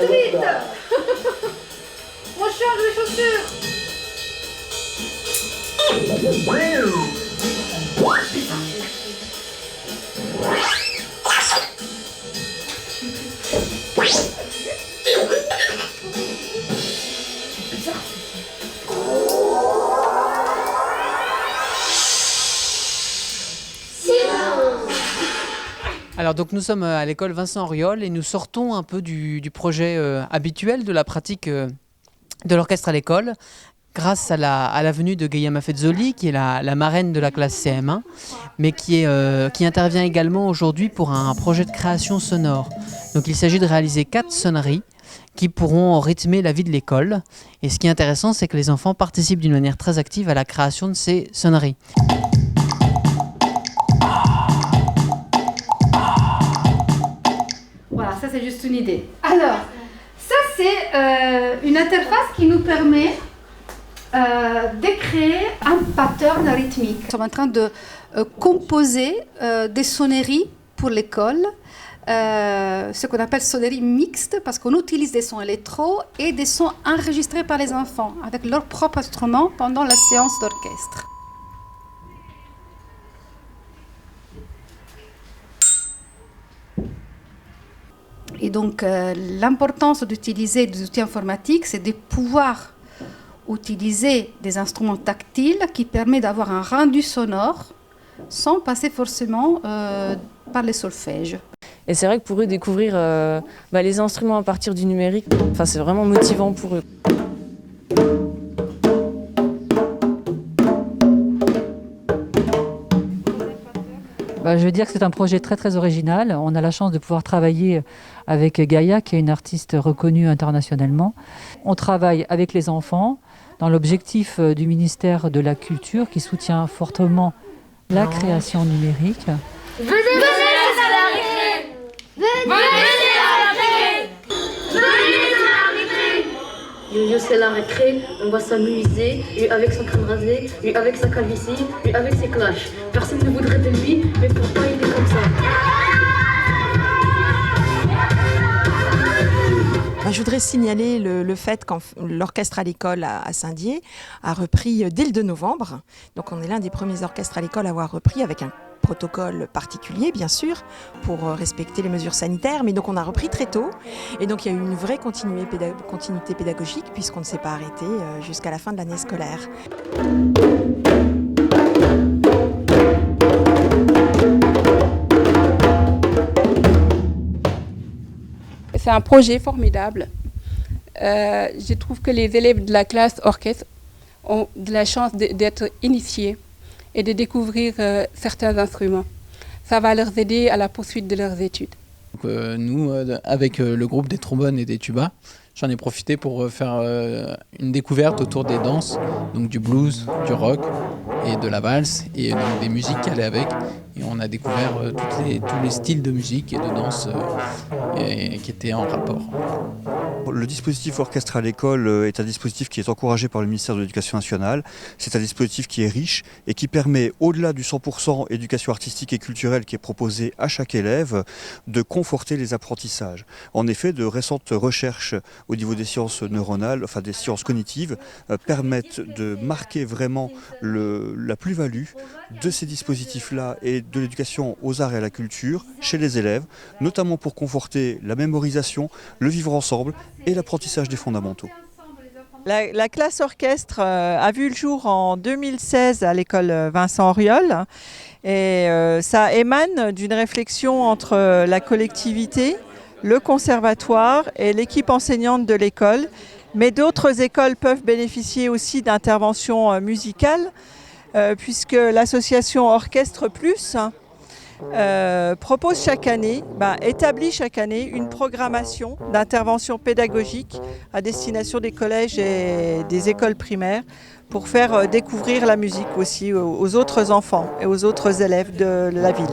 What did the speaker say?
vite. On change les chaussures. Alors donc nous sommes à l'école Vincent Auriol et nous sortons un peu du projet habituel de la pratique de l'orchestre à l'école grâce à la venue de Gaia Maffezzoli qui est la marraine de la classe CM1 mais qui intervient également aujourd'hui pour un projet de création sonore. Donc il s'agit de réaliser 4 sonneries qui pourront rythmer la vie de l'école et ce qui est intéressant c'est que les enfants participent d'une manière très active à la création de ces sonneries. Voilà, ça c'est juste une idée. Alors, ça c'est une interface qui nous permet de créer un pattern rythmique. Nous sommes en train de composer des sonneries pour l'école, ce qu'on appelle sonneries mixtes, parce qu'on utilise des sons électro et des sons enregistrés par les enfants avec leur propre instrument pendant la séance d'orchestre. Et donc, l'importance d'utiliser des outils informatiques, c'est de pouvoir utiliser des instruments tactiles qui permettent d'avoir un rendu sonore sans passer forcément par les solfèges. Et c'est vrai que pour eux, découvrir les instruments à partir du numérique, c'est vraiment motivant pour eux. Je veux dire que c'est un projet très très original. On a la chance de pouvoir travailler avec Gaia, qui est une artiste reconnue internationalement. On travaille avec les enfants dans l'objectif du ministère de la Culture qui soutient fortement la création numérique. Venez à la récré. Venez à la récré. Venez à la récré. Yo-yo, c'est la récré, on va s'amuser, lui avec son crâne rasé, lui avec sa calvitie, lui avec ses clashs. Personne ne voudrait de lui, mais pourquoi il est comme ça? Je voudrais signaler le fait que l'orchestre à l'école à Saint-Dié a repris dès le 2 novembre. Donc on est l'un des premiers orchestres à l'école à avoir repris avec un protocole particulier, bien sûr, pour respecter les mesures sanitaires. Mais donc on a repris très tôt. Et donc il y a eu une vraie continuité pédagogique puisqu'on ne s'est pas arrêté jusqu'à la fin de l'année scolaire. C'est un projet formidable. Je trouve que les élèves de la classe orchestre ont de la chance d'être initiés et de découvrir certains instruments. Ça va leur aider à la poursuite de leurs études. Donc, nous, avec le groupe des trombones et des tubas, j'en ai profité pour faire une découverte autour des danses, donc du blues, du rock et de la valse et donc des musiques qui allaient avec. Et on a découvert tous les styles de musique et de danse qui étaient en rapport. Le dispositif orchestre à l'école est un dispositif qui est encouragé par le ministère de l'Éducation nationale. C'est un dispositif qui est riche et qui permet, au-delà du 100% éducation artistique et culturelle qui est proposé à chaque élève, de conforter les apprentissages. En effet, de récentes recherches au niveau des sciences neuronales, enfin des sciences cognitives, permettent de marquer vraiment la plus-value de ces dispositifs-là et de l'éducation aux arts et à la culture chez les élèves, notamment pour conforter la mémorisation, le vivre ensemble et l'apprentissage des fondamentaux. La classe orchestre a vu le jour en 2016 à l'école Vincent Auriol et ça émane d'une réflexion entre la collectivité, le conservatoire et l'équipe enseignante de l'école. Mais d'autres écoles peuvent bénéficier aussi d'interventions musicales puisque l'association Orchestre Plus propose chaque année, établit chaque année une programmation d'intervention pédagogique à destination des collèges et des écoles primaires pour faire découvrir la musique aussi aux autres enfants et aux autres élèves de la ville.